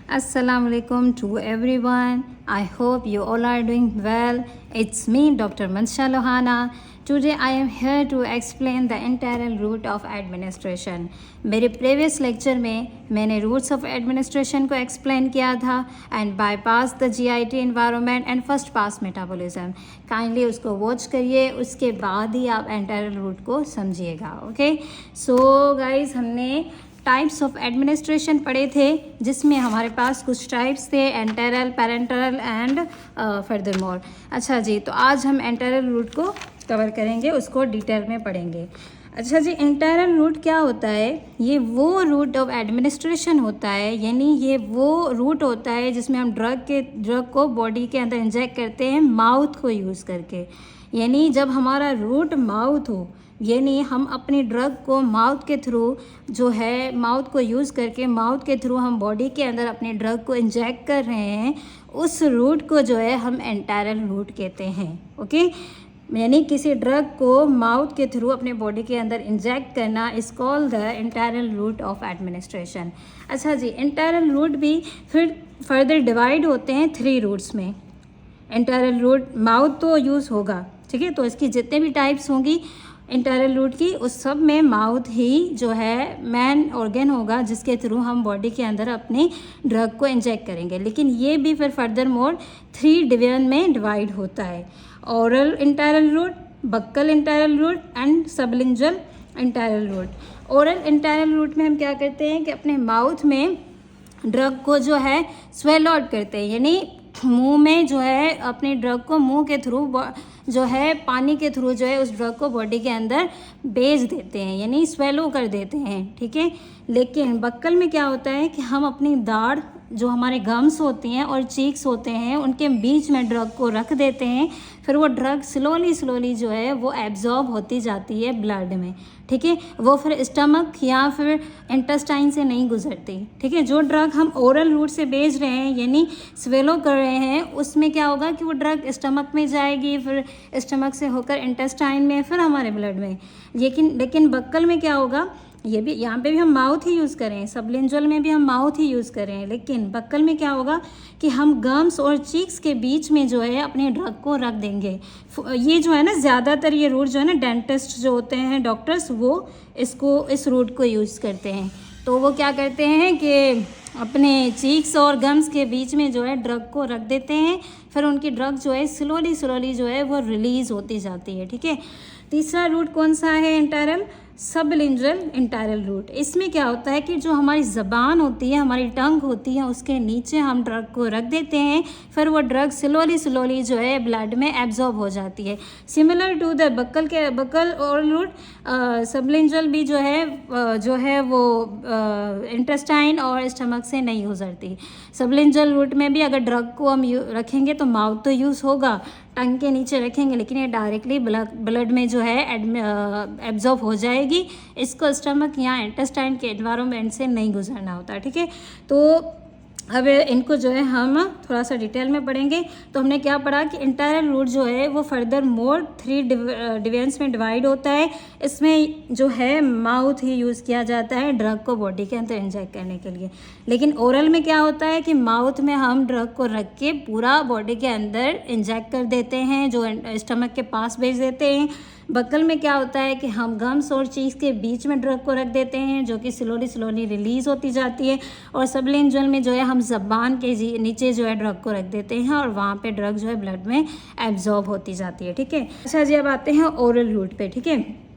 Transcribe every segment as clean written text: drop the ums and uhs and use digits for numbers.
Assalamualaikum to everyone. I hope you all are doing well. It's me, Dr. Mansha Lohana. Today I am here to explain the integral root of administration. मेरे previous lecture में मैंने roots of administration को explain किया था and bypass the GIT environment and first pass metabolism. Kindly उसको watch करिए, उसके बाद ही आप integral root को समझिएगा. Okay? So guys हमने टाइप्स ऑफ एडमिनिस्ट्रेशन पढ़े थे जिसमें हमारे पास कुछ टाइप्स थे एंटेरल, पैरेंटल एंड फर्दरमोर. अच्छा जी, तो आज हम एंटेरल रूट को कवर करेंगे, उसको डिटेल में पढ़ेंगे. अच्छा जी, इंटरनल रूट क्या होता है? ये वो रूट ऑफ एडमिनिस्ट्रेशन होता है, यानी ये वो रूट होता है जिसमें हम ड्रग को बॉडी के अंदर इंजेक्ट करते हैं माउथ को यूज़ करके. यानी जब हमारा रूट माउथ हो, यानी हम अपनी ड्रग को माउथ के थ्रू जो है माउथ को यूज़ करके माउथ के थ्रू हम बॉडी के अंदर अपनी ड्रग को इंजेक्ट कर रहे हैं, उस रूट को जो है हम एंटेरल रूट कहते हैं. ओके, यानी किसी ड्रग को माउथ के थ्रू अपने बॉडी के अंदर इंजेक्ट करना is called the enteral route of administration. अच्छा जी, एंटेरल रूट भी फिर फर्दर डिवाइड होते हैं 3 रूट्स में. एंटेरल रूट माउथ तो यूज़ होगा, ठीक है, तो इसकी जितने भी टाइप्स होंगी इंटरनल रूट की, उस सब में माउथ ही जो है मेन ऑर्गन होगा जिसके थ्रू हम बॉडी के अंदर अपनी ड्रग को इंजेक्ट करेंगे. लेकिन ये भी फिर फर्दर मोर 3 डिवीजन में डिवाइड होता है. Oral internal route, buccal internal route and sublingual internal route. Oral internal route में हम क्या करते हैं कि अपने माउथ में ड्रग को जो है स्वेल आउट करते हैं, यानी मुंह में जो है अपनी ड्रग को मुंह के थ्रू जो है पानी के थ्रू जो है उस ड्रग को बॉडी के अंदर भेज देते हैं, यानी स्वेलो कर देते हैं. ठीक है, लेकिन बक्कल में क्या होता है कि हम अपनी दाढ़ जो हमारे गम्स होती हैं और चीक्स होते हैं उनके बीच में ड्रग को रख देते हैं, फिर वो ड्रग स्लोली जो है वो एब्जॉर्ब होती जाती है ब्लड में. ठीक है, वो फिर स्टमक या फिर इंटेस्टाइन से नहीं गुजरती. ठीक है, जो ड्रग हम ओरल रूट से भेज रहे हैं यानी स्वेलो कर रहे हैं, उसमें क्या होगा कि वो ड्रग स्टमक में जाएगी, फिर स्टमक से होकर इंटेस्टाइन में, फिर हमारे ब्लड में. लेकिन बक्कल में क्या होगा, ये भी यहाँ पे भी हम माउथ ही यूज़ करें, सबलिंगुअल में भी हम माउथ ही यूज़ करें, लेकिन बक्कल में क्या होगा कि हम गम्स और चीक्स के बीच में जो है अपने ड्रग को रख देंगे. ये जो है ना, ज़्यादातर ये रूट जो है ना, डेंटिस्ट जो होते हैं डॉक्टर्स, वो इस रूट को यूज़ करते हैं. तो वो क्या करते हैं कि अपने चीक्स और गम्स के बीच में जो है ड्रग को रख देते हैं, फिर उनकी ड्रग जो है स्लोली जो है वो रिलीज़ होती जाती है. ठीक है, तीसरा रूट कौन सा है इंटरनल? Sublingual internal root. इसमें क्या होता है कि जो हमारी ज़बान होती है, हमारी टंग होती है, उसके नीचे हम ड्रग को रख देते हैं, फिर वो ड्रग स्लोली जो है ब्लड में एब्जॉर्ब हो जाती है. सिमिलर टू द बक्कल और रूट, सबलिंगुअल भी जो है वो इंटेस्टाइन और स्टमक से नहीं गुजरती. सबलिंगुअल रूट में भी अगर ड्रग को हम रखेंगे तो माउथ तो यूज़ होगा, टंग के नीचे रखेंगे, लेकिन ये डायरेक्टली ब्लड में जो है एब्जॉर्ब हो जाएगी. इसको स्टमक या इंटेस्टाइन के एनवायरनमेंट से नहीं गुजरना होता. ठीक है, तो अब इनको जो है हम थोड़ा सा डिटेल में पढ़ेंगे. तो हमने क्या पढ़ा कि इंटरनल रूट जो है वो फर्दर मोर 3 डिवीजन्स में डिवाइड होता है. इसमें जो है माउथ ही यूज़ किया जाता है ड्रग को बॉडी के अंदर इंजेक्ट करने के लिए. लेकिन ओरल में क्या होता है कि माउथ में हम ड्रग को रख के पूरा बॉडी के अंदर इंजेक्ट कर देते हैं, जो स्टमक के पास भेज देते हैं. बक्कल में क्या होता है कि हम गम्स और चीज़ के बीच में ड्रग को रख देते हैं, जो कि स्लोली रिलीज़ होती जाती है. और सबलिंगुअल में जो है हम ज़बान के नीचे जो है ड्रग को रख देते हैं और वहाँ पे ड्रग जो है ब्लड में एब्जॉर्ब होती जाती है. ठीक है, अच्छा जी, अब आते हैं ओरल रूट पे. ठीक है,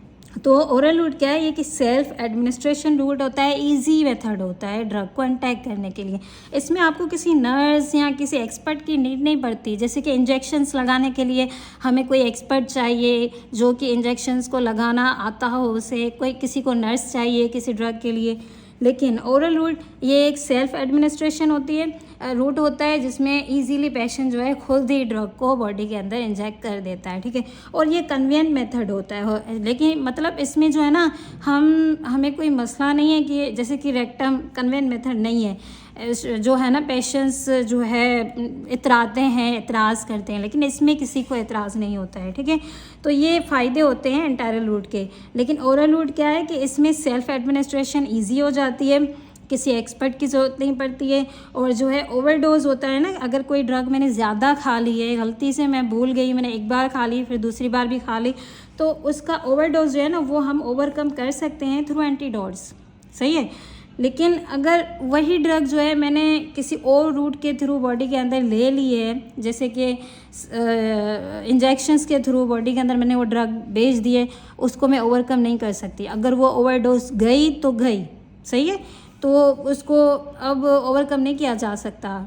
तो ओरल रूट क्या है? ये कि सेल्फ एडमिनिस्ट्रेशन रूट होता है, इजी मेथड होता है ड्रग को अटैक करने के लिए. इसमें आपको किसी नर्स या किसी एक्सपर्ट की नीड नहीं पड़ती. जैसे कि इंजेक्शन्स लगाने के लिए हमें कोई एक्सपर्ट चाहिए जो कि इंजेक्शन्स को लगाना आता हो, उसे किसी को नर्स चाहिए किसी ड्रग के लिए. लेकिन ओरल रूट ये एक सेल्फ एडमिनिस्ट्रेशन होती है, रूट होता है जिसमें इजीली पेशेंट जो है खुद ही ड्रग को बॉडी के अंदर इंजेक्ट कर देता है. ठीक है, और ये कन्वीनियंट मेथड होता है. लेकिन मतलब इसमें जो है ना, हमें कोई मसला नहीं है कि जैसे कि रेक्टम कन्वीनियंट मेथड नहीं है, जो है ना पेशेंट्स जो है इतराते हैं, एतराज़ करते हैं, लेकिन इसमें किसी को एतराज़ नहीं होता है. ठीक है, तो ये फ़ायदे होते हैं इंटरनल रूट के. लेकिन ओरल रूट क्या है कि इसमें सेल्फ एडमिनिस्ट्रेशन ईजी हो जाती है किसी एक्सपर्ट की ज़रूरत नहीं पड़ती है। और जो है ओवरडोज होता है ना, अगर कोई ड्रग मैंने ज़्यादा खा ली है, गलती से मैं भूल गई, मैंने एक बार खा ली फिर दूसरी बार भी खा ली, तो उसका ओवरडोज जो है ना वो हम ओवरकम कर सकते हैं थ्रू एंटीडोट्स, सही है। लेकिन अगर वही ड्रग जो है मैंने किसी और रूट के थ्रू बॉडी के अंदर ले ली है, जैसे कि इंजेक्शंस के थ्रू बॉडी के अंदर मैंने वो ड्रग भेज दिए, उसको मैं ओवरकम नहीं कर सकती। अगर वो ओवरडोज गई तो गई, सही है, तो उसको अब ओवरकम नहीं किया जा सकता,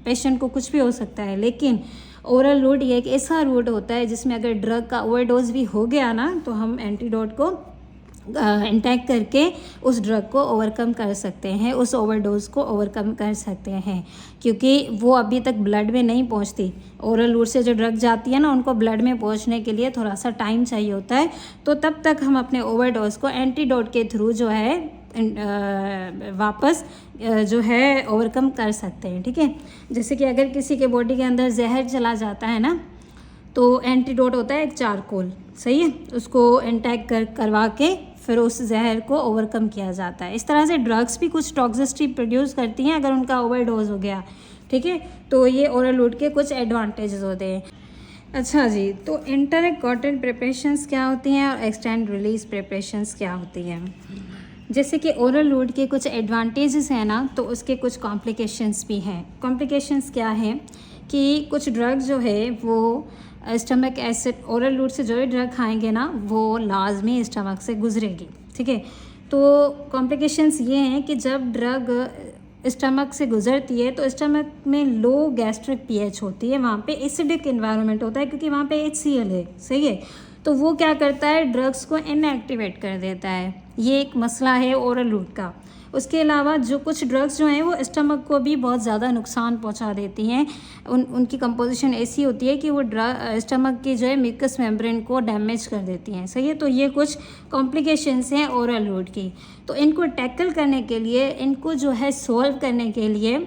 पेशेंट को कुछ भी हो सकता है। लेकिन ओरल रूट ये एक ऐसा रूट होता है जिसमें अगर ड्रग का ओवरडोज भी हो गया ना, तो हम एंटीडोट को इंटेक करके उस ड्रग को ओवरकम कर सकते हैं, उस ओवरडोज को ओवरकम कर सकते हैं, क्योंकि वो अभी तक ब्लड में नहीं पहुंचती। ओरल रूट से जो ड्रग जाती है ना, उनको ब्लड में पहुंचने के लिए थोड़ा सा टाइम चाहिए होता है, तो तब तक हम अपने ओवरडोज को एंटीडोट के थ्रू जो है वापस जो है ओवरकम कर सकते हैं, ठीक है। जैसे कि अगर किसी के बॉडी के अंदर जहर चला जाता है ना, तो एंटीडोट होता है एक चारकोल, सही है, उसको इंटेक करवा के फिर उस जहर को ओवरकम किया जाता है। इस तरह से ड्रग्स भी कुछ टॉक्सिसिटी प्रोड्यूस करती हैं अगर उनका ओवरडोज हो गया, ठीक है। तो ये ओरल रूट के कुछ एडवांटेजेस होते हैं। अच्छा जी, तो इंटरकॉटेड प्रिपरेशंस क्या होती हैं और एक्सटेंड रिलीज प्रिपरेशंस क्या होती हैं। जैसे कि ओरल रूट के कुछ एडवांटेजेस हैं ना, तो उसके कुछ कॉम्प्लिकेशंस भी हैं। कॉम्प्लिकेशंस क्या हैं कि कुछ ड्रग जो है वो स्टमक एसिड, ओरल रूट से जो भी ड्रग खाएंगे ना वो लाजमी स्टमक से गुजरेगी, ठीक है। तो कॉम्प्लिकेशंस ये हैं कि जब ड्रग स्टमक से गुजरती है तो स्टमक में लो गैस्ट्रिक पीएच होती है, वहाँ पे एसिडिक इन्वायरमेंट होता है क्योंकि वहाँ पे HCl है, सही है। तो वो क्या करता है, ड्रग्स को इनएक्टिवेट कर देता है। ये एक मसला है ओरल रूट का। उसके अलावा जो कुछ ड्रग्स जो हैं वो स्टमक को भी बहुत ज़्यादा नुकसान पहुंचा देती हैं। उनकी कंपोजिशन ऐसी होती है कि वो स्टमक की जो है म्यूकस मेम्ब्रेन को डैमेज कर देती हैं, सही है। तो ये कुछ कॉम्प्लिकेशंस हैं ओरल रूट की। तो इनको टैकल करने के लिए, इनको जो है सॉल्व करने के लिए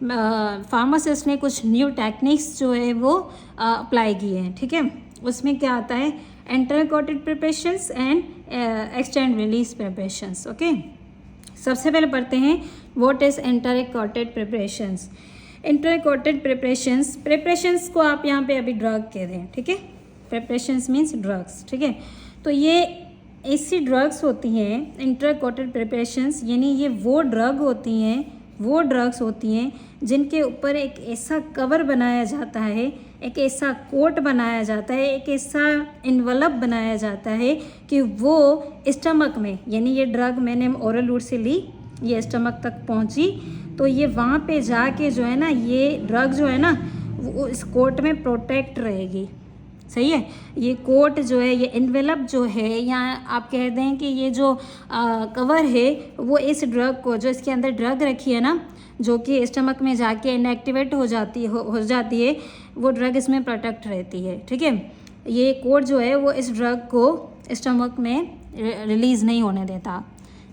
फार्मासिस्ट ने कुछ न्यू टेक्निक्स जो है वो अप्लाई किए हैं, ठीक है। उसमें क्या आता है, intercoated preparations and extend release preparations, okay. सबसे पहले पढ़ते हैं what is intercoated preparations. Intercoated preparations को आप यहाँ पे अभी ड्रग कह दें, ठीक है। प्रिपरेशंस मीन्स ड्रग्स, ठीक है। तो ये ऐसी ड्रग्स होती हैं इंटरकॉटेड प्रिपरेशंस, यानी ये वो ड्रग्स होती हैं जिनके ऊपर एक ऐसा कवर बनाया जाता है, एक ऐसा कोट बनाया जाता है, एक ऐसा इन्वलप बनाया जाता है कि वो स्टमक में, यानी ये ड्रग मैंने ओरल रूट से ली, ये स्टमक तक पहुंची, तो ये वहाँ पे जाके जो है ना, ये ड्रग जो है ना वो इस कोट में प्रोटेक्ट रहेगी, सही है। ये कोट जो है, ये इन्वेलप जो है, या आप कह दें कि ये जो कवर है वो इस ड्रग को, जो इसके अंदर ड्रग रखी है ना, जो कि स्टमक में जाके इनएक्टिवेट हो जाती है, वो ड्रग इसमें प्रोटेक्ट रहती है, ठीक है। ये कोट जो है वो इस ड्रग को स्टमक में रिलीज़ नहीं होने देता,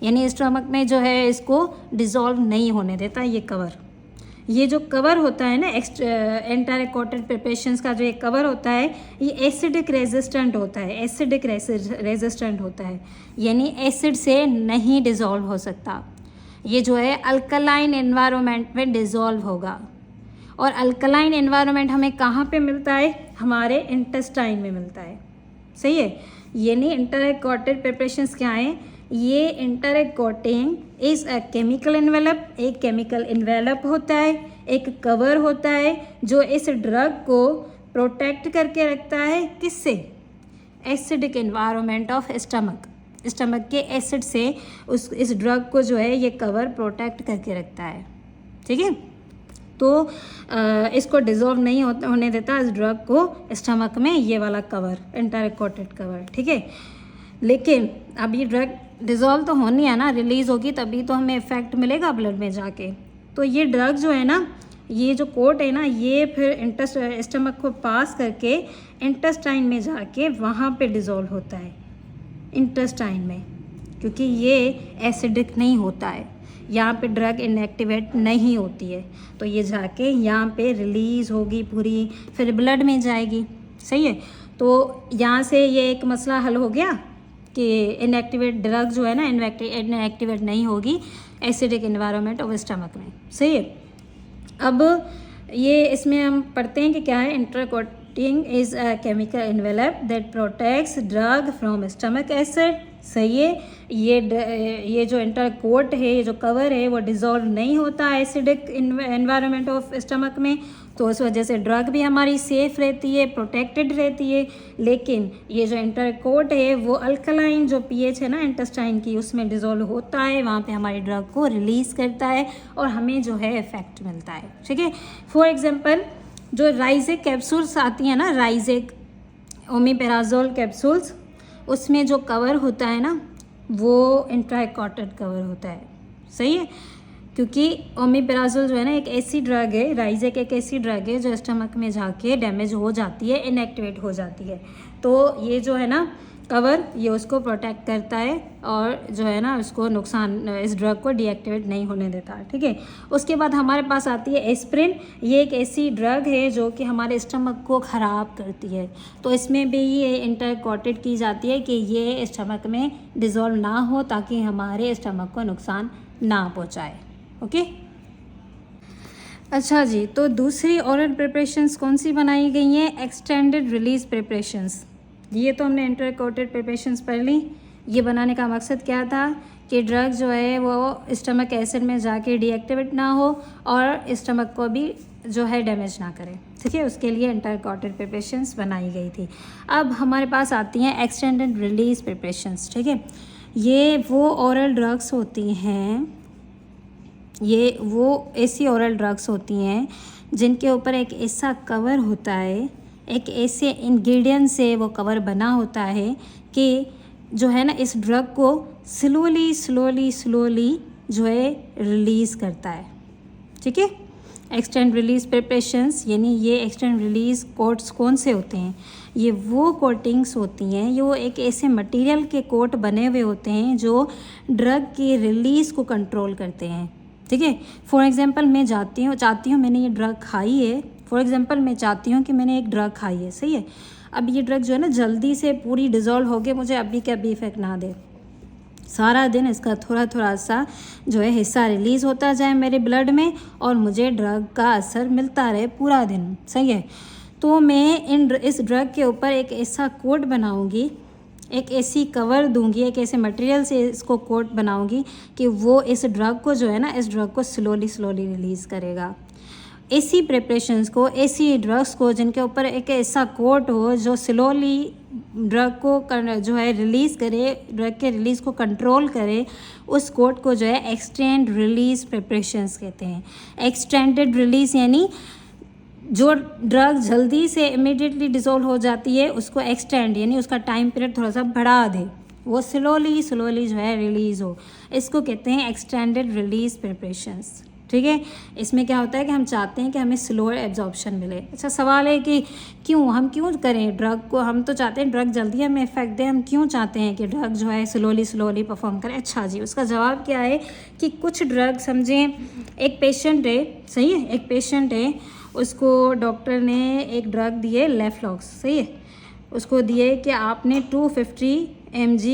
यानी स्टमक में जो है इसको डिज़ोल्व नहीं होने देता ये कवर। ये जो कवर होता है ना, इंटरकॉटेड प्रिपरेशंस का जो एक कवर होता है, ये एसिडिक रेजिस्टेंट होता है, यानी एसिड से नहीं डिज़ोल्व हो सकता। ये जो है अल्कलाइन एनवायरनमेंट में डिज़ोल्व होगा। और अल्कलाइन एनवायरनमेंट हमें कहाँ पे मिलता है, हमारे इंटेस्टाइन में मिलता है, सही है। यानी इंटरकॉटेड प्रिपरेशंस क्या हैं, ये इंटरकॉटिंग इज़ अ केमिकल एनवेलप, एक केमिकल एनवेलप होता है, एक कवर होता है जो इस ड्रग को प्रोटेक्ट करके रखता है, किससे, एसिडिक एनवायरनमेंट ऑफ स्टमक के एसिड से इस ड्रग को जो है ये कवर प्रोटेक्ट करके रखता है, ठीक है। तो इसको डिज़ोल्व नहीं होने देता इस ड्रग को स्टमक में, ये वाला कवर, इंटरकॉटेड कवर, ठीक है। लेकिन अब ये ड्रग डिज़ोल्व तो होनी है ना, रिलीज़ होगी तभी तो हमें इफ़ेक्ट मिलेगा ब्लड में जाके। तो ये ड्रग जो है ना, ये जो कोट है ना, ये फिर स्टमक को पास करके इंटेस्टाइन में जाके वहाँ पे डिज़ोल्व होता है, इंटेस्टाइन में, क्योंकि ये एसिडिक नहीं होता है, यहाँ पे ड्रग इनएक्टिवेट नहीं होती है, तो ये जाके यहाँ पे रिलीज़ होगी पूरी, फिर ब्लड में जाएगी, सही है। तो यहाँ से ये एक मसला हल हो गया कि इनएक्टिवेट ड्रग जो है ना इनएक्टिवेट नहीं होगी, एसिडिक इन्वायरमेंट ऑफ स्टमक में। सही है। अब ये इसमें हम पढ़ते हैं कि क्या है, intercoating is a chemical envelope that protects drug from stomach acid. सही है। ये जो इंटरकोट है, ये जो कवर है, वो डिज़ोल्व नहीं होता एसिडिक एनवायरनमेंट ऑफ स्टमक में, तो उस वजह से ड्रग भी हमारी सेफ रहती है, प्रोटेक्टेड रहती है। लेकिन ये जो इंटरकोट है वो अल्कलाइन जो पीएच है ना इंटेस्टाइन की, उसमें डिज़ोल्व होता है, वहाँ पे हमारी ड्रग को रिलीज़ करता है और हमें जो है इफेक्ट मिलता है। ठीक है। फॉर एग्जांपल जो राइजेक कैप्सूल्स आती हैं ना, राइजेक ओमेपेराजोल कैप्सूल्स, उसमें जो कवर होता है ना वो इंट्राकोटेड कवर होता है। सही है। क्योंकि ओमेपेराजोल जो है ना एक ऐसी ड्रग है, राइजेक एक ऐसी ड्रग है जो स्टमक में जाके डैमेज हो जाती है, इनएक्टिवेट हो जाती है। तो ये जो है ना कवर, ये उसको प्रोटेक्ट करता है और जो है ना उसको नुकसान, इस ड्रग को डीएक्टिवेट नहीं होने देता। ठीक है। उसके बाद हमारे पास आती है एस्प्रिन। ये एक ऐसी ड्रग है जो कि हमारे स्टमक को ख़राब करती है, तो इसमें भी ये इंटरकोटेड की जाती है कि ये स्टमक में डिज़ोल्व ना हो ताकि हमारे स्टमक को नुकसान ना पहुँचाए। ओके। अच्छा जी, तो दूसरी ओरल प्रिपरेशंस कौन सी बनाई गई हैं? Extended release preparations. ये तो हमने इंटरकोटेड प्रिपरेशंस पढ़ ली। ये बनाने का मकसद क्या था कि ड्रग जो है वो स्टमक एसिड में जाके डीएक्टिवेट ना हो और स्टमक को भी जो है डैमेज ना करे। ठीक है। उसके लिए इंटरकोटेड प्रिपरेशंस बनाई गई थी। अब हमारे पास आती हैं एक्सटेंडेड रिलीज प्रिपरेशंस। ठीक है। ये वो ओरल ड्रग्स होती हैं, ये वो ऐसी ओरल ड्रग्स होती हैं जिनके ऊपर एक ऐसा कवर होता है, एक ऐसे इंग्रेडिएंट से वो कवर बना होता है कि जो है ना इस ड्रग को स्लोली जो है रिलीज़ करता है। ठीक है। एक्सटेंड रिलीज प्रिपरेशंस, यानी ये एक्सटेंड रिलीज कोट्स कौन से होते हैं? ये वो कोटिंग्स होती हैं, ये वो एक ऐसे मटेरियल के कोट बने हुए होते हैं जो ड्रग की रिलीज़ को कंट्रोल करते हैं। ठीक है। फॉर एग्जांपल मैं चाहती हूँ मैंने ये ड्रग खाई है, फॉर एग्जांपल मैं चाहती हूँ कि मैंने एक ड्रग खाई है। सही है। अब ये ड्रग जो है ना जल्दी से पूरी डिज़ोल्व होके मुझे अभी के अभी इफेक्ट ना दे, सारा दिन इसका थोड़ा सा जो है हिस्सा रिलीज़ होता जाए मेरे ब्लड में और मुझे ड्रग का असर मिलता रहे पूरा दिन। सही है। तो मैं इस ड्रग के ऊपर एक ऐसा कोट बनाऊँगी, एक ऐसी कवर दूंगी, एक ऐसे मटेरियल से इसको कोट बनाऊंगी कि वो इस ड्रग को जो है ना इस ड्रग को स्लोली रिलीज़ करेगा। ऐसी प्रिपरेशंस को, ऐसी ड्रग्स को जिनके ऊपर एक ऐसा कोट हो जो स्लोली ड्रग को जो है रिलीज़ करे, ड्रग के रिलीज़ को कंट्रोल करे, उस कोट को जो है एक्सटेंड रिलीज़ प्रिपरेशंस कहते हैं। एक्सटेंडेड रिलीज़ यानी जो ड्रग जल्दी से इमीडिएटली डिसॉल्व हो जाती है उसको एक्सटेंड यानी उसका टाइम पीरियड थोड़ा सा बढ़ा दे, वो स्लोली जो है रिलीज़ हो, इसको कहते हैं एक्सटेंडेड रिलीज़ प्रिपरेशंस। ठीक है। इसमें क्या होता है कि हम चाहते हैं कि हमें स्लोअर एब्जॉर्प्शन मिले। अच्छा, सवाल है कि हम क्यों करें ड्रग को? हम तो चाहते हैं ड्रग जल्दी हमें इफेक्ट दे, हम क्यों चाहते हैं कि ड्रग जो है स्लोली परफॉर्म करे? अच्छा जी, उसका जवाब क्या है कि कुछ ड्रग, समझें एक पेशेंट है, सही है, एक पेशेंट है, उसको डॉक्टर ने एक ड्रग दी है लेफ्लॉक्स। सही है। उसको दिए कि आपने 250 mg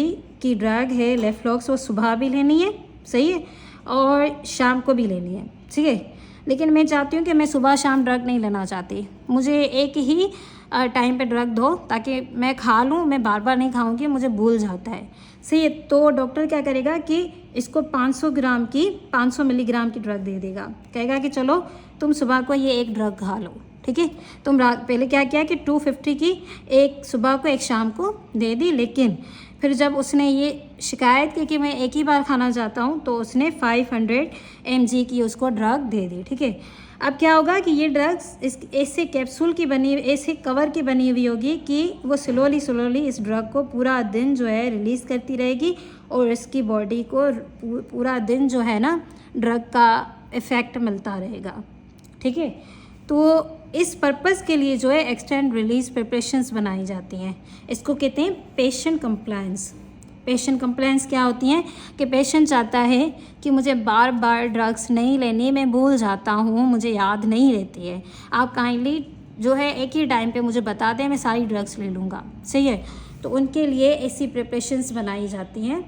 की ड्रग है लेफ्लॉक्स, वो सुबह भी लेनी है, सही है, और शाम को भी लेनी है। ठीक है। लेकिन मैं चाहती हूँ कि मैं सुबह शाम ड्रग नहीं लेना चाहती, मुझे एक ही टाइम पे ड्रग दो ताकि मैं खा लूँ, मैं बार बार नहीं खाऊंगी, मुझे भूल जाता है। सही है। तो डॉक्टर क्या करेगा कि इसको 500 मिलीग्राम की ड्रग दे देगा, कहेगा कि चलो तुम सुबह को ये एक ड्रग खा लो। ठीक है। तुम पहले क्या किया कि 250 की एक सुबह को एक शाम को दे दी, लेकिन फिर जब उसने ये शिकायत की कि मैं एक ही बार खाना चाहता हूँ तो उसने 500 mg की उसको ड्रग दे दी। ठीक है। अब क्या होगा कि ये ड्रग्स इस ऐसे कैप्सूल की बनी, ऐसे कवर की बनी हुई होगी कि वो स्लोली इस ड्रग को पूरा दिन जो है रिलीज़ करती रहेगी और इसकी बॉडी को पूरा दिन जो है ना ड्रग का इफ़ेक्ट मिलता रहेगा। ठीक है। तो इस पर्पस के लिए जो है एक्सटेंड रिलीज प्रिपरेशंस बनाई जाती हैं। इसको कहते हैं पेशेंट कंप्लायंस। पेशेंट कंप्लायंस क्या होती हैं कि पेशेंट चाहता है कि मुझे बार बार ड्रग्स नहीं लेनी, मैं भूल जाता हूँ, मुझे याद नहीं रहती है, आप काइंडली जो है एक ही टाइम पे मुझे बता दें, मैं सारी ड्रग्स ले लूँगा। सही है। तो उनके लिए ऐसी प्रिपरेशंस बनाई जाती हैं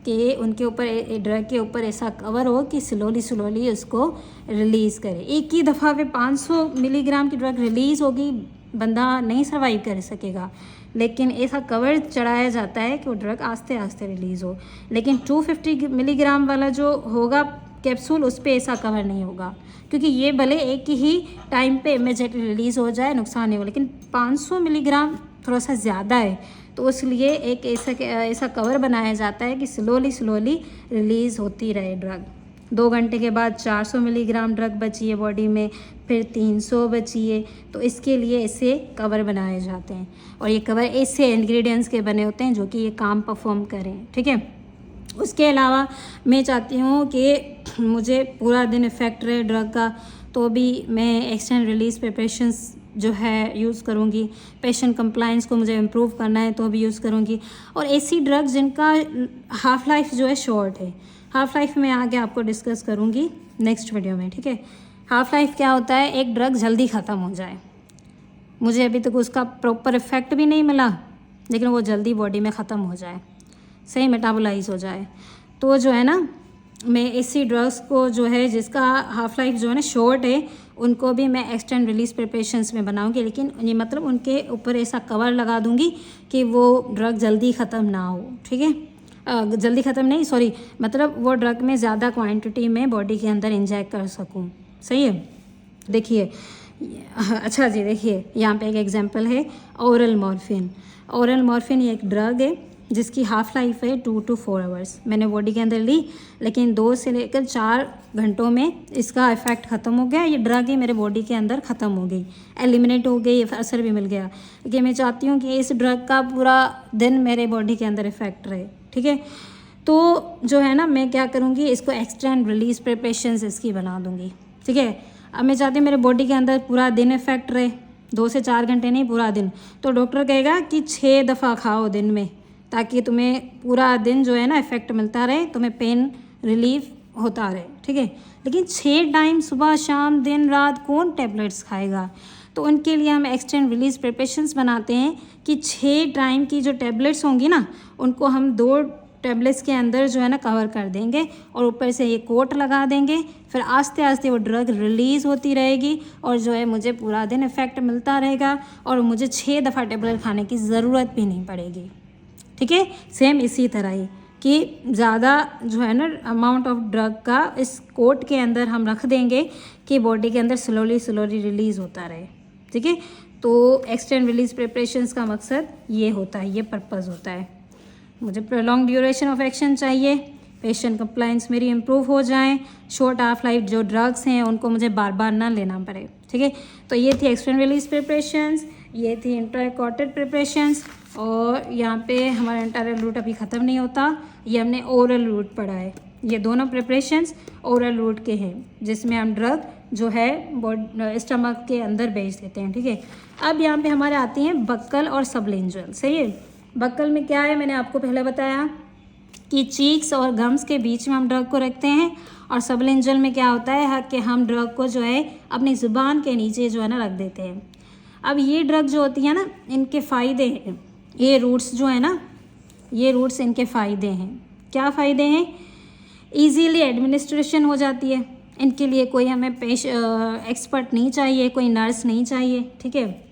कि उनके ऊपर ड्रग के ऊपर ऐसा कवर हो कि स्लोली उसको रिलीज़ करे। एक ही दफ़ा पे 500 मिलीग्राम की ड्रग रिलीज़ होगी, बंदा नहीं सर्वाइव कर सकेगा, लेकिन ऐसा कवर चढ़ाया जाता है कि वो ड्रग आस्ते आस्ते रिलीज़ हो। लेकिन 250 मिलीग्राम वाला जो होगा कैप्सूल, उस पर ऐसा कवर नहीं होगा, क्योंकि ये भले एक ही टाइम पे इमीडिएटली रिलीज़ हो जाए, नुकसान नहीं हो, लेकिन 500 मिलीग्राम थोड़ा सा ज़्यादा है, तो इसलिए एक ऐसा कवर बनाया जाता है कि स्लोली रिलीज़ होती रहे ड्रग। 2 घंटे के बाद 400 मिलीग्राम ड्रग बची है बॉडी में, फिर 300 बची है, तो इसके लिए ऐसे कवर बनाए जाते हैं। और ये कवर ऐसे इंग्रेडिएंट्स के बने होते हैं जो कि ये काम परफॉर्म करें, ठीक है। उसके अलावा मैं चाहती हूँ कि मुझे पूरा दिन इफ़ेक्ट रहे ड्रग का, तो भी मैं एक्सटेंड रिलीज़ प्रिपरेशंस जो है यूज़ करूँगी। पेशेंट कंप्लाइंस को मुझे इम्प्रूव करना है तो भी यूज़ करूँगी। और ऐसी ड्रग्स जिनका हाफ़ लाइफ जो है शॉर्ट है, हाफ़ लाइफ में आगे आपको डिस्कस करूँगी नेक्स्ट वीडियो में, ठीक है। हाफ़ लाइफ क्या होता है, एक ड्रग जल्दी ख़त्म हो जाए, मुझे अभी तक उसका प्रॉपर इफ़ेक्ट भी नहीं मिला, लेकिन वो जल्दी बॉडी में ख़त्म हो जाए, सही मेटाबोलाइज हो जाए, तो जो है ना, मैं ऐसी ड्रग्स को जो है जिसका हाफ़ लाइफ जो है ना शॉर्ट है, उनको भी मैं एक्सटेंड रिलीज़ प्रिपरेशंस में बनाऊंगी। लेकिन ये मतलब उनके ऊपर ऐसा कवर लगा दूंगी कि वो ड्रग जल्दी ख़त्म ना हो, ठीक है। जल्दी ख़त्म नहीं, सॉरी, मतलब वो ड्रग में ज़्यादा क्वांटिटी में बॉडी के अंदर इंजेक्ट कर सकूं, सही है। देखिए, अच्छा जी, देखिए यहाँ पे एक एग्जांपल है ओरल मॉर्फिन। ओरल मॉर्फिन ये एक ड्रग है जिसकी हाफ़ लाइफ है 2 to 4 आवर्स। मैंने बॉडी के अंदर ली, लेकिन 2 से लेकर 4 घंटों में इसका इफ़ेक्ट ख़त्म हो गया। ये ड्रग ही मेरे बॉडी के अंदर ख़त्म हो गई, एलिमिनेट हो गई, असर भी मिल गया। लेकिन मैं चाहती हूँ कि इस ड्रग का पूरा दिन मेरे बॉडी के अंदर इफ़ेक्ट रहे, ठीक है। तो जो है ना, मैं क्या करूँगी, इसको एक्सटेंड रिलीज़ प्रिपरेशंस इसकी बना दूँगी, ठीक है। अब मैं चाहती हूँ मेरे बॉडी के अंदर पूरा दिन इफ़ेक्ट रहे, 2 से 4 घंटे नहीं, पूरा दिन। तो डॉक्टर कहेगा कि 6 दफ़ा खाओ दिन में, ताकि तुम्हें पूरा दिन जो है ना इफ़ेक्ट मिलता रहे, तुम्हें पेन रिलीफ होता रहे, ठीक है। लेकिन 6 टाइम सुबह शाम दिन रात कौन टैबलेट्स खाएगा? तो उनके लिए हम एक्सटेंड रिलीज़ प्रिपरेशंस बनाते हैं कि 6 टाइम की जो टैबलेट्स होंगी ना, उनको हम 2 टैबलेट्स के अंदर जो है ना कवर कर देंगे, और ऊपर से ये कोट लगा देंगे। फिर आस्ते आस्ते वो ड्रग रिलीज़ होती रहेगी, और जो है मुझे पूरा दिन इफ़ेक्ट मिलता रहेगा, और मुझे 6 दफ़ा टैबलेट खाने की ज़रूरत भी नहीं पड़ेगी, ठीक है। सेम इसी तरह ही कि ज़्यादा जो है ना अमाउंट ऑफ ड्रग का इस कोट के अंदर हम रख देंगे कि बॉडी के अंदर स्लोली रिलीज़ होता रहे, ठीक है। तो एक्सटेंड रिलीज़ प्रिपरेशंस का मकसद ये होता है, ये पर्पज़ होता है। मुझे प्रोलॉन्ग ड्यूरेशन ऑफ एक्शन चाहिए, पेशेंट कंप्लाइंस मेरी इम्प्रूव हो जाएं, शॉर्ट हाफ लाइफ जो ड्रग्स हैं उनको मुझे बार बार ना लेना पड़े, ठीक है। तो ये थी एक्सटेंड रिलीज़ प्रिपरेशंस, ये थी इंट्राकॉटेड प्रिपरेशंस, और यहाँ पे हमारा इंटरनल रूट अभी ख़त्म नहीं होता, ये हमने ओरल रूट पढ़ा है। ये दोनों प्रिपरेशंस ओरल रूट के हैं, जिसमें हम ड्रग जो है स्टमक के अंदर भेज देते हैं, ठीक है। अब यहाँ पे हमारे आती हैं बक्कल और सबलिंगुअल, सही है। बक्कल में क्या है, मैंने आपको पहले बताया कि चीक्स और गम्स के बीच में हम ड्रग को रखते हैं, और सबलिंगुअल में क्या होता है कि हम ड्रग को जो है अपनी ज़ुबान के नीचे जो है ना रख देते हैं। अब ये ड्रग जो होती है ना, इनके फ़ायदे हैं, ये रूट्स जो है ना, ये रूट्स इनके फ़ायदे हैं। क्या फ़ायदे हैं? ईजीली एडमिनिस्ट्रेशन हो जाती है, इनके लिए कोई हमें एक्सपर्ट नहीं चाहिए, कोई नर्स नहीं चाहिए, ठीक है।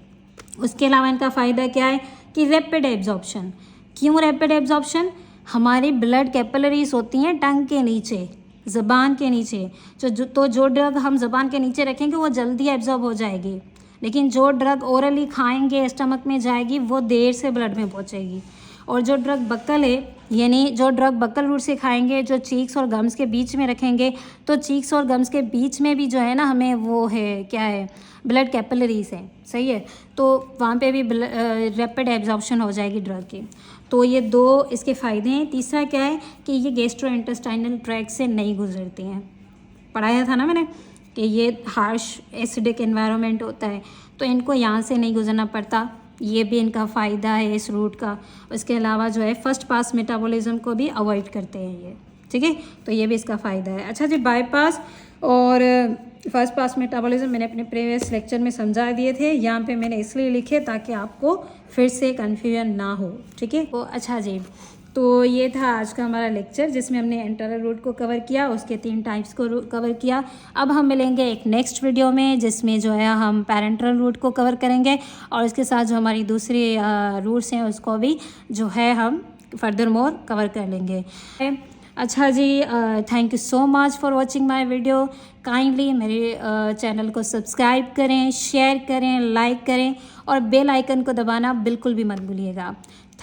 उसके अलावा इनका फ़ायदा क्या है कि रैपिड एब्जॉर्प्शन। क्यों रैपिड एब्जॉर्प्शन? हमारी ब्लड कैपिलरीज होती हैं टंग के नीचे, ज़बान के नीचे, तो जो ड्रग हम ज़बान के नीचे रखेंगे वो जल्दी एब्जॉर्ब हो जाएगी, लेकिन जो ड्रग ओरली खाएंगे स्टमक में जाएगी वो देर से ब्लड में पहुंचेगी। और जो ड्रग बक्कल है, यानी जो ड्रग बक्कल रूट से खाएंगे, जो चीक्स और गम्स के बीच में रखेंगे, तो चीक्स और गम्स के बीच में भी जो है ना हमें वो है, क्या है, ब्लड कैपिलरीज है, सही है। तो वहाँ पे भी रैपिड एब्जॉर्प्शन हो जाएगी ड्रग की। तो ये 2 इसके फ़ायदे हैं। तीसरा क्या है कि ये गैस्ट्रोइंटेस्टाइनल ट्रैक्ट से नहीं गुजरती हैं। पढ़ाया था ना मैंने कि ये हार्श एसिडिक एनवायरनमेंट होता है, तो इनको यहाँ से नहीं गुजरना पड़ता, ये भी इनका फ़ायदा है इस रूट का। उसके अलावा जो है फर्स्ट पास मेटाबॉलिज्म को भी अवॉइड करते हैं ये, ठीक है, तो ये भी इसका फ़ायदा है। अच्छा जी, बाईपास और फर्स्ट पास मेटाबॉलिज्म मैंने अपने प्रीवियस लेक्चर में समझा दिए थे, यहाँ पे मैंने इसलिए लिखे ताकि आपको फिर से कन्फ्यूजन ना हो, ठीक है। तो अच्छा जी, तो ये था आज का हमारा लेक्चर जिसमें हमने इंटरनल रूट को कवर किया, उसके 3 टाइप्स को कवर किया। अब हम मिलेंगे एक नेक्स्ट वीडियो में जिसमें जो है हम पैरेंटल रूट को कवर करेंगे और इसके साथ जो हमारी दूसरी रूट्स हैं उसको भी जो है हम फर्दर मोर कवर कर लेंगे। अच्छा जी, thank you so much for watching my video. Kindly मेरे चैनल को सब्सक्राइब करें, शेयर करें, लाइक करें और बेल आइकन को दबाना बिल्कुल भी मत भूलिएगा।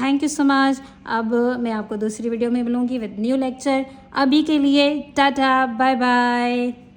Thank you so much. अब मैं आपको दूसरी वीडियो में मिलूँगी विद न्यू लेक्चर। अभी के लिए टाटा, बाय बाय।